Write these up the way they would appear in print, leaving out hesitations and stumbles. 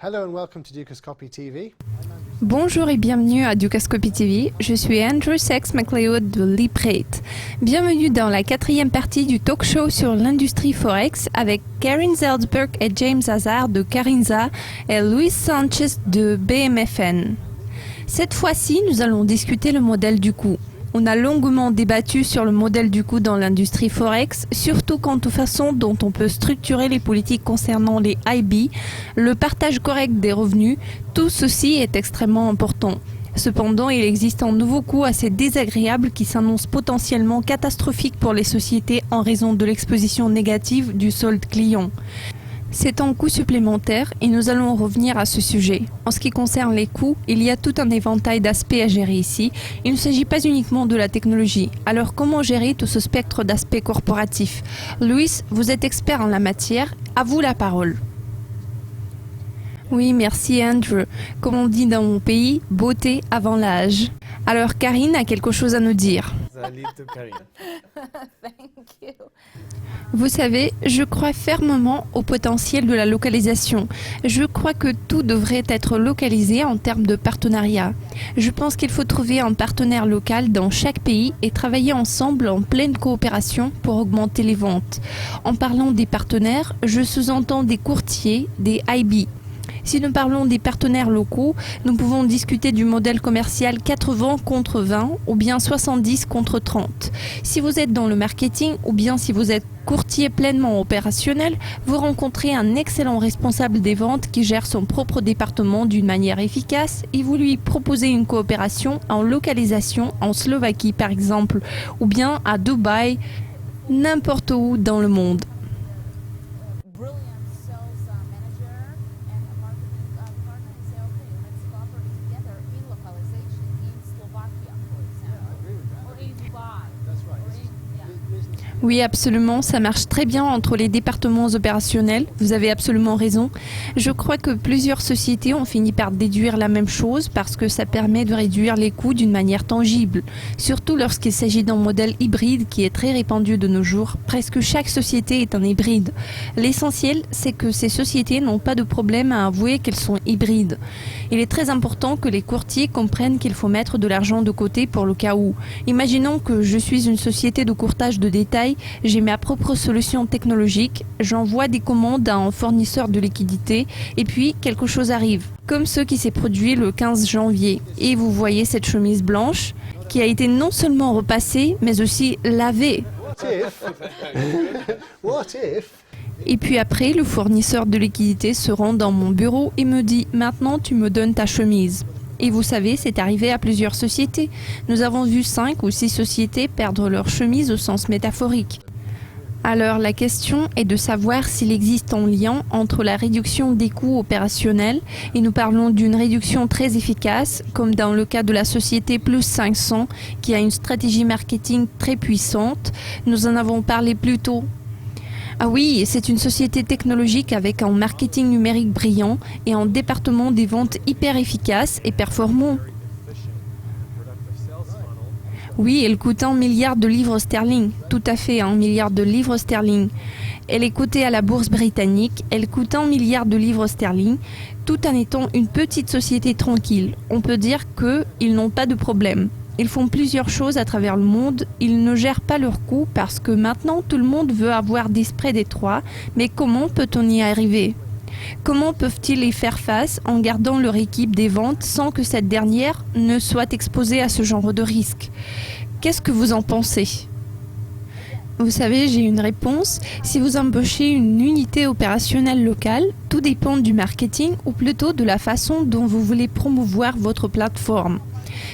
Hello and welcome to Dukascopy TV. Bonjour et bienvenue à Dukascopy TV. Je suis Andrew Sex McLeod de LeapRate. Bienvenue dans la 4e partie du talk show sur l'industrie Forex avec Karin Zalzberg et James Hazard de Carinza et Luis Sanchez de BMFN. Cette fois-ci, nous allons discuter le modèle du coût. On a longuement débattu sur le modèle du coût dans l'industrie Forex, surtout quant aux façons dont on peut structurer les politiques concernant les IB, le partage correct des revenus, tout ceci est extrêmement important. Cependant, il existe un nouveau coût assez désagréable qui s'annonce potentiellement catastrophique pour les sociétés en raison de l'exposition négative du solde client. C'est un coût supplémentaire et nous allons revenir à ce sujet. En ce qui concerne les coûts, il y a tout un éventail d'aspects à gérer ici. Il ne s'agit pas uniquement de la technologie. Alors comment gérer tout ce spectre d'aspects corporatifs? Luis, vous êtes expert en la matière, à vous la parole. Oui, merci Andrew. Comme on dit dans mon pays, beauté avant l'âge. Alors Karine a quelque chose à nous dire. Vous savez, je crois fermement au potentiel de la localisation. Je crois que tout devrait être localisé en termes de partenariat. Je pense qu'il faut trouver un partenaire local dans chaque pays et travailler ensemble en pleine coopération pour augmenter les ventes. En parlant des partenaires, je sous-entends des courtiers, des IB. Si nous parlons des partenaires locaux, nous pouvons discuter du modèle commercial 80 contre 20 ou bien 70 contre 30. Si vous êtes dans le marketing ou bien si vous êtes courtier pleinement opérationnel, vous rencontrez un excellent responsable des ventes qui gère son propre département d'une manière efficace et vous lui proposez une coopération en localisation en Slovaquie par exemple ou bien à Dubaï, n'importe où dans le monde. Oui, absolument, ça marche très bien entre les départements opérationnels, vous avez absolument raison. Je crois que plusieurs sociétés ont fini par déduire la même chose parce que ça permet de réduire les coûts d'une manière tangible, surtout lorsqu'il s'agit d'un modèle hybride qui est très répandu de nos jours. Presque chaque société est un hybride. L'essentiel, c'est que ces sociétés n'ont pas de problème à avouer qu'elles sont hybrides. Il est très important que les courtiers comprennent qu'il faut mettre de l'argent de côté pour le cas où. Imaginons que je suis une société de courtage de détail. J'ai ma propre solution technologique, j'envoie des commandes à un fournisseur de liquidité et puis quelque chose arrive, comme ce qui s'est produit le 15 janvier. Et vous voyez cette chemise blanche qui a été non seulement repassée mais aussi lavée. What if? Et puis après, le fournisseur de liquidité se rend dans mon bureau et me dit « Maintenant, tu me donnes ta chemise ». Et vous savez, c'est arrivé à plusieurs sociétés. Nous avons vu 5 ou 6 sociétés perdre leur chemise au sens métaphorique. Alors la question est de savoir s'il existe un lien entre la réduction des coûts opérationnels, et nous parlons d'une réduction très efficace, comme dans le cas de la société Plus 500, qui a une stratégie marketing très puissante. Nous en avons parlé plus tôt. Ah oui, c'est une société technologique avec un marketing numérique brillant et un département des ventes hyper efficace et performant. Oui, elle coûte 1 milliard de livres sterling. Tout à fait, 1 milliard de livres sterling. Elle est cotée à la bourse britannique. Elle coûte 1 milliard de livres sterling, tout en étant une petite société tranquille. On peut dire qu'ils n'ont pas de problème. Ils font plusieurs choses à travers le monde. Ils ne gèrent pas leurs coûts parce que maintenant tout le monde veut avoir des spreads étroits. Mais comment peut-on y arriver? Comment peuvent-ils y faire face en gardant leur équipe des ventes sans que cette dernière ne soit exposée à ce genre de risque? Qu'est-ce que vous en pensez? Vous savez, j'ai une réponse. Si vous embauchez une unité opérationnelle locale, tout dépend du marketing ou plutôt de la façon dont vous voulez promouvoir votre plateforme.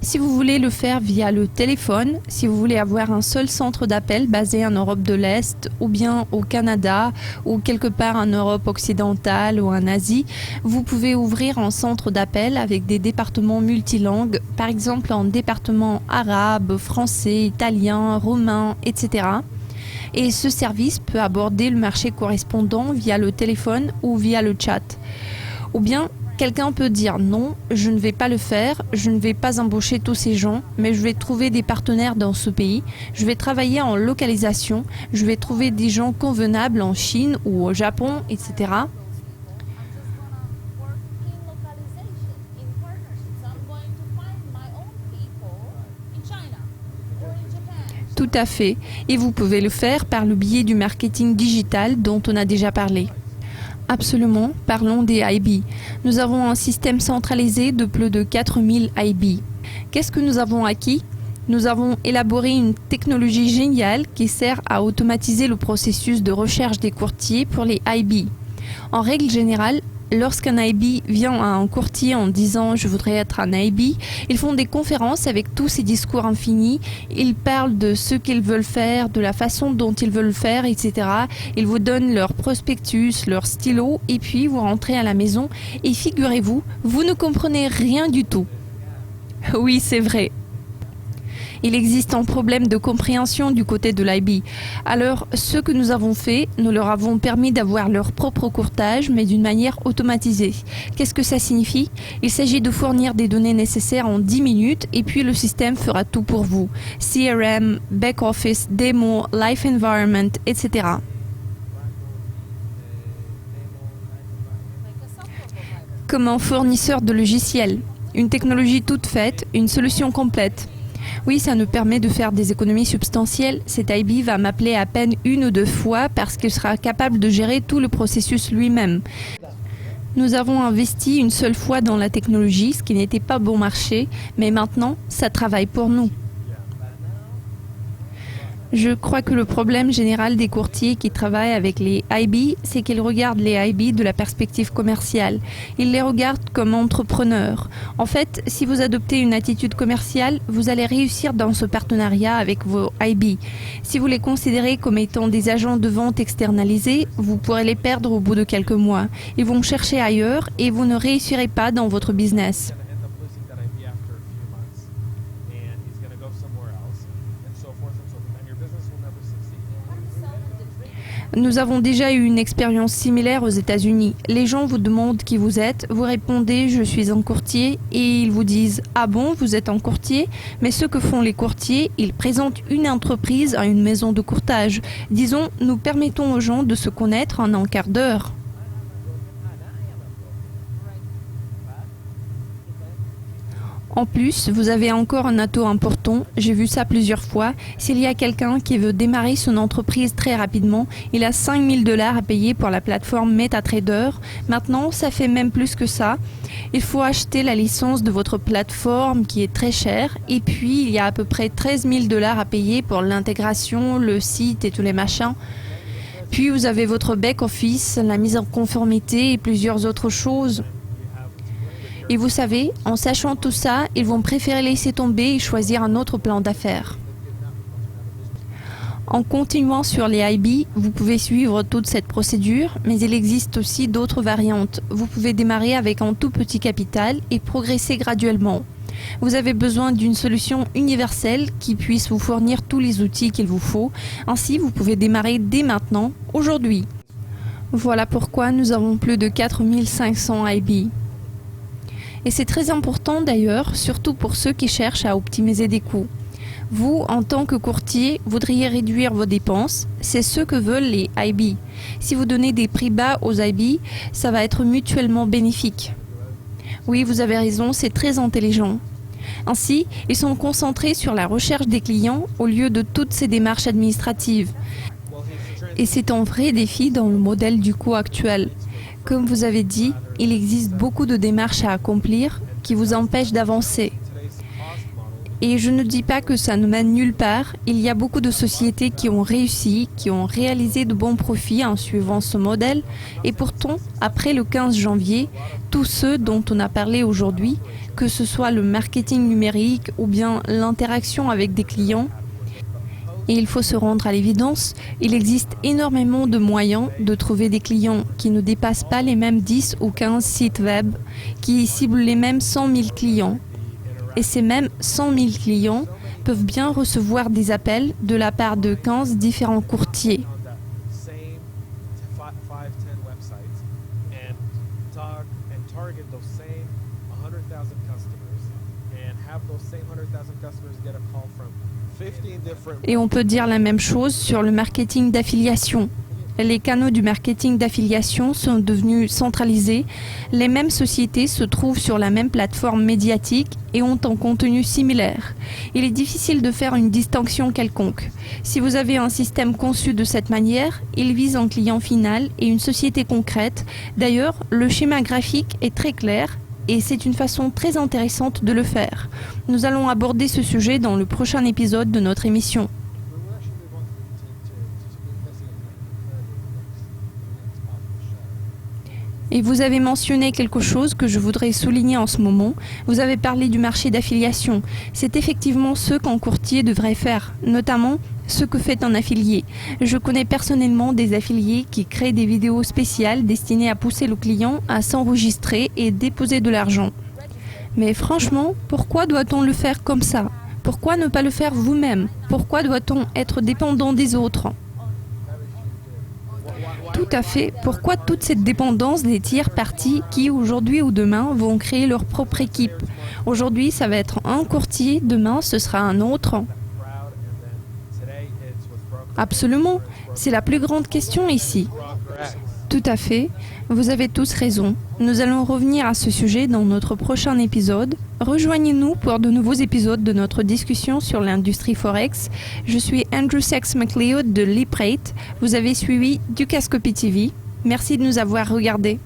Si vous voulez le faire via le téléphone, si vous voulez avoir un seul centre d'appel basé en Europe de l'Est ou bien au Canada ou quelque part en Europe occidentale ou en Asie, vous pouvez ouvrir un centre d'appel avec des départements multilangues, par exemple un département arabe, français, italien, roumain, etc. Et ce service peut aborder le marché correspondant via le téléphone ou via le chat. Ou bien, quelqu'un peut dire non, je ne vais pas le faire, je ne vais pas embaucher tous ces gens, mais je vais trouver des partenaires dans ce pays, je vais travailler en localisation, je vais trouver des gens convenables en Chine ou au Japon, etc. à fait. Et vous pouvez le faire par le biais du marketing digital dont on a déjà parlé. Absolument, parlons des IB. Nous avons un système centralisé de plus de 4000 IB. Qu'est-ce que nous avons acquis ? Nous avons élaboré une technologie géniale qui sert à automatiser le processus de recherche des courtiers pour les IB. En règle générale, lorsqu'un IB vient à un courtier en disant « je voudrais être un IB », ils font des conférences avec tous ces discours infinis. Ils parlent de ce qu'ils veulent faire, de la façon dont ils veulent le faire, etc. Ils vous donnent leur prospectus, leur stylo, et puis vous rentrez à la maison et figurez-vous, vous ne comprenez rien du tout. Oui, c'est vrai. Il existe un problème de compréhension du côté de l'IB. Alors, ce que nous avons fait, nous leur avons permis d'avoir leur propre courtage, mais d'une manière automatisée. Qu'est-ce que ça signifie ? Il s'agit de fournir des données nécessaires en 10 minutes et puis le système fera tout pour vous. CRM, back-office, démo, life environment, etc. Comme un fournisseur de logiciels. Une technologie toute faite, une solution complète. Oui, ça nous permet de faire des économies substantielles. Cet IB va m'appeler à peine 1 ou 2 fois parce qu'il sera capable de gérer tout le processus lui-même. Nous avons investi une seule fois dans la technologie, ce qui n'était pas bon marché, mais maintenant, ça travaille pour nous. Je crois que le problème général des courtiers qui travaillent avec les IB, c'est qu'ils regardent les IB de la perspective commerciale. Ils les regardent comme entrepreneurs. En fait, si vous adoptez une attitude commerciale, vous allez réussir dans ce partenariat avec vos IB. Si vous les considérez comme étant des agents de vente externalisés, vous pourrez les perdre au bout de quelques mois. Ils vont chercher ailleurs et vous ne réussirez pas dans votre business. Nous avons déjà eu une expérience similaire aux États-Unis. Les gens vous demandent qui vous êtes, vous répondez « je suis un courtier » et ils vous disent « ah bon, vous êtes un courtier ?» Mais ce que font les courtiers, ils présentent une entreprise à une maison de courtage. Disons, nous permettons aux gens de se connaître en un quart d'heure. En plus, vous avez encore un atout important, j'ai vu ça plusieurs fois. S'il y a quelqu'un qui veut démarrer son entreprise très rapidement, il a 5 000 $ à payer pour la plateforme MetaTrader. Maintenant, ça fait même plus que ça. Il faut acheter la licence de votre plateforme qui est très chère. Et puis, il y a à peu près 13 000 $ à payer pour l'intégration, le site et tous les machins. Puis, vous avez votre back-office, la mise en conformité et plusieurs autres choses. Et vous savez, en sachant tout ça, ils vont préférer laisser tomber et choisir un autre plan d'affaires. En continuant sur les IB, vous pouvez suivre toute cette procédure, mais il existe aussi d'autres variantes. Vous pouvez démarrer avec un tout petit capital et progresser graduellement. Vous avez besoin d'une solution universelle qui puisse vous fournir tous les outils qu'il vous faut. Ainsi, vous pouvez démarrer dès maintenant, aujourd'hui. Voilà pourquoi nous avons plus de 4500 IB. Et c'est très important d'ailleurs, surtout pour ceux qui cherchent à optimiser des coûts. Vous, en tant que courtier, voudriez réduire vos dépenses. C'est ce que veulent les IB. Si vous donnez des prix bas aux IB, ça va être mutuellement bénéfique. Oui, vous avez raison, c'est très intelligent. Ainsi, ils sont concentrés sur la recherche des clients au lieu de toutes ces démarches administratives. Et c'est un vrai défi dans le modèle du coût actuel. Comme vous avez dit, il existe beaucoup de démarches à accomplir qui vous empêchent d'avancer. Et je ne dis pas que ça ne mène nulle part. Il y a beaucoup de sociétés qui ont réussi, qui ont réalisé de bons profits en suivant ce modèle. Et pourtant, après le 15 janvier, tous ceux dont on a parlé aujourd'hui, que ce soit le marketing numérique ou bien l'interaction avec des clients, et il faut se rendre à l'évidence, il existe énormément de moyens de trouver des clients qui ne dépassent pas les mêmes 10 ou 15 sites web, qui ciblent les mêmes 100 000 clients. Et ces mêmes 100 000 clients peuvent bien recevoir des appels de la part de 15 différents courtiers. Et on peut dire la même chose sur le marketing d'affiliation. Les canaux du marketing d'affiliation sont devenus centralisés. Les mêmes sociétés se trouvent sur la même plateforme médiatique et ont un contenu similaire. Il est difficile de faire une distinction quelconque. Si vous avez un système conçu de cette manière, il vise un client final et une société concrète. D'ailleurs, le schéma graphique est très clair et c'est une façon très intéressante de le faire. Nous allons aborder ce sujet dans le prochain épisode de notre émission. Et vous avez mentionné quelque chose que je voudrais souligner en ce moment. Vous avez parlé du marché d'affiliation. C'est effectivement ce qu'un courtier devrait faire, notamment ce que fait un affilié. Je connais personnellement des affiliés qui créent des vidéos spéciales destinées à pousser le client à s'enregistrer et déposer de l'argent. Mais franchement, pourquoi doit-on le faire comme ça? Pourquoi ne pas le faire vous-même? Pourquoi doit-on être dépendant des autres? Tout à fait. Pourquoi toute cette dépendance des tiers parties qui, aujourd'hui ou demain, vont créer leur propre équipe? Aujourd'hui, ça va être un courtier, demain, ce sera un autre. Absolument. C'est la plus grande question ici. Tout à fait. Vous avez tous raison. Nous allons revenir à ce sujet dans notre prochain épisode. Rejoignez-nous pour de nouveaux épisodes de notre discussion sur l'industrie Forex. Je suis Andrew Sachs McLeod de LeapRate. Vous avez suivi Dukascopy TV. Merci de nous avoir regardés.